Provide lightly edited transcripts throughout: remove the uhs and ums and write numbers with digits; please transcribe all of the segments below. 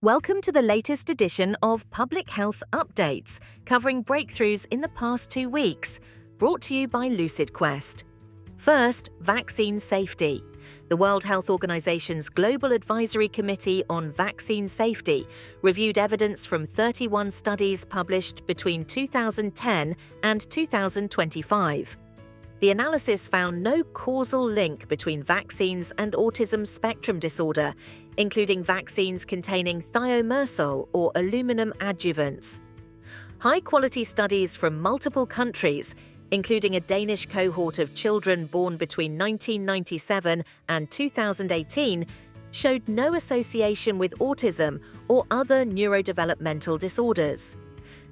Welcome to the latest edition of Public Health Updates, covering breakthroughs in the past 2 weeks, brought to you by LucidQuest. First, vaccine safety. The World Health Organization's Global Advisory Committee on Vaccine Safety reviewed evidence from 31 studies published between 2010 and 2025. The analysis found no causal link between vaccines and autism spectrum disorder, including vaccines containing thiomersal or aluminum adjuvants. High-quality studies from multiple countries, including a Danish cohort of children born between 1997 and 2018, showed no association with autism or other neurodevelopmental disorders.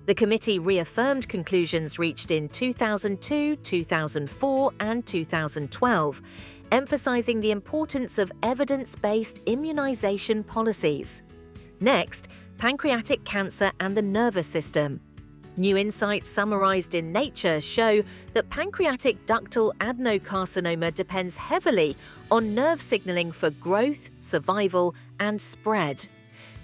The committee reaffirmed conclusions reached in 2002, 2004, and 2012, emphasizing the importance of evidence-based immunization policies. Next, pancreatic cancer and the nervous system. New insights summarized in Nature show that pancreatic ductal adenocarcinoma depends heavily on nerve signaling for growth, survival, and spread.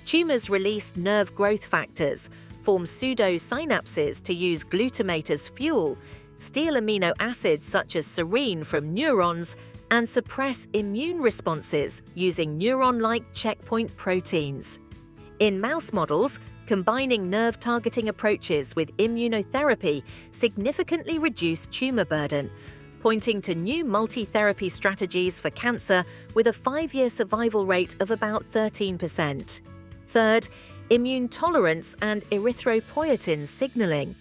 Tumors release nerve growth factors, form pseudosynapses to use glutamate as fuel, steal amino acids such as serine from neurons, and suppress immune responses using neuron-like checkpoint proteins. In mouse models, combining nerve-targeting approaches with immunotherapy significantly reduced tumor burden, pointing to new multi-therapy strategies for cancer with a 5-year survival rate of about 13%. Third, immune tolerance and erythropoietin signaling.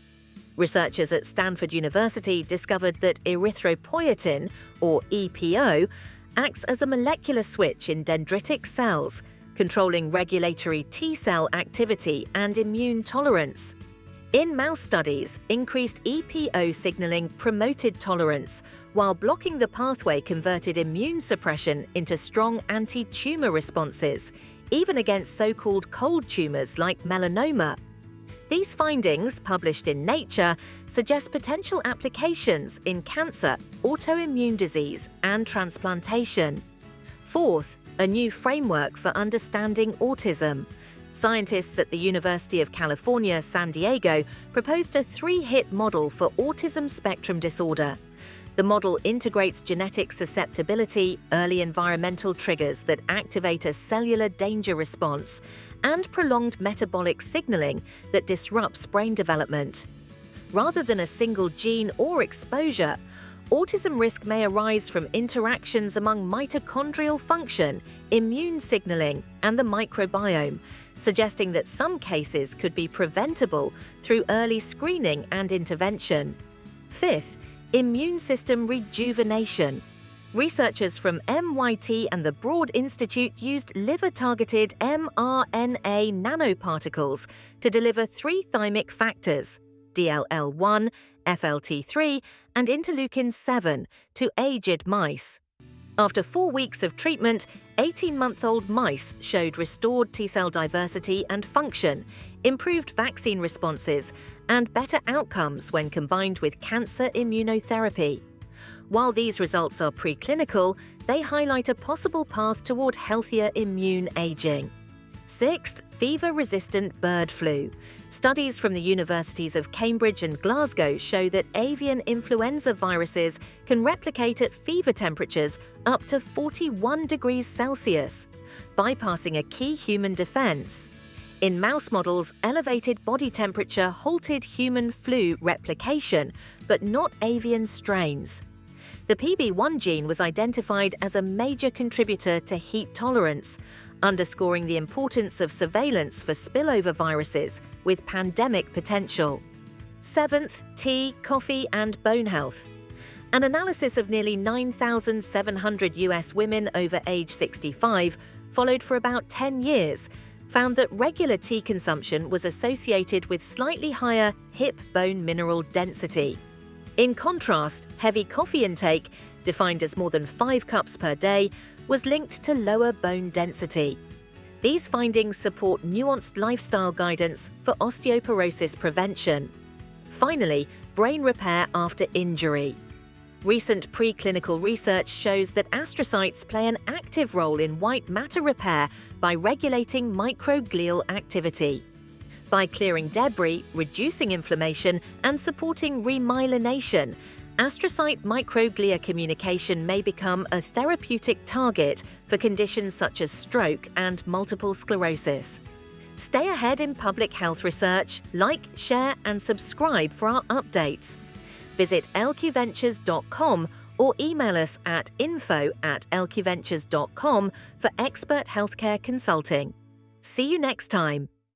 Researchers at Stanford University discovered that erythropoietin, or EPO, acts as a molecular switch in dendritic cells, controlling regulatory T-cell activity and immune tolerance. In mouse studies, increased EPO signaling promoted tolerance, while blocking the pathway converted immune suppression into strong anti-tumor responses, even against so-called cold tumors like melanoma. These findings, published in Nature, suggest potential applications in cancer, autoimmune disease, and transplantation. Fourth, a new framework for understanding autism. Scientists at the University of California, San Diego proposed a 3-hit model for autism spectrum disorder. The model integrates genetic susceptibility, early environmental triggers that activate a cellular danger response, and prolonged metabolic signaling that disrupts brain development. Rather than a single gene or exposure, autism risk may arise from interactions among mitochondrial function, immune signaling, and the microbiome, suggesting that some cases could be preventable through early screening and intervention. Fifth, immune system rejuvenation. Researchers from MIT and the Broad Institute used liver-targeted mRNA nanoparticles to deliver 3 thymic factors, DLL1, FLT3, and interleukin-7, to aged mice. After 4 weeks of treatment, 18-month-old mice showed restored T-cell diversity and function, improved vaccine responses, and better outcomes when combined with cancer immunotherapy. While these results are preclinical, they highlight a possible path toward healthier immune aging. Sixth, fever-resistant bird flu. Studies from the universities of Cambridge and Glasgow show that avian influenza viruses can replicate at fever temperatures up to 41 degrees Celsius, bypassing a key human defense. In mouse models, elevated body temperature halted human flu replication, but not avian strains. The PB1 gene was identified as a major contributor to heat tolerance, underscoring the importance of surveillance for spillover viruses with pandemic potential. Seventh, tea, coffee, and bone health. An analysis of nearly 9,700 US women over age 65, followed for about 10 years, found that regular tea consumption was associated with slightly higher hip bone mineral density. In contrast, heavy coffee intake, defined as more than 5 cups per day, was linked to lower bone density. These findings support nuanced lifestyle guidance for osteoporosis prevention. Finally, brain repair after injury. Recent preclinical research shows that astrocytes play an active role in white matter repair by regulating microglial activity. By clearing debris, reducing inflammation, and supporting remyelination, astrocyte microglia communication may become a therapeutic target for conditions such as stroke and multiple sclerosis. Stay ahead in public health research, like, share, and subscribe for our updates. Visit lqventures.com or email us at info@lqventures.com for expert healthcare consulting. See you next time.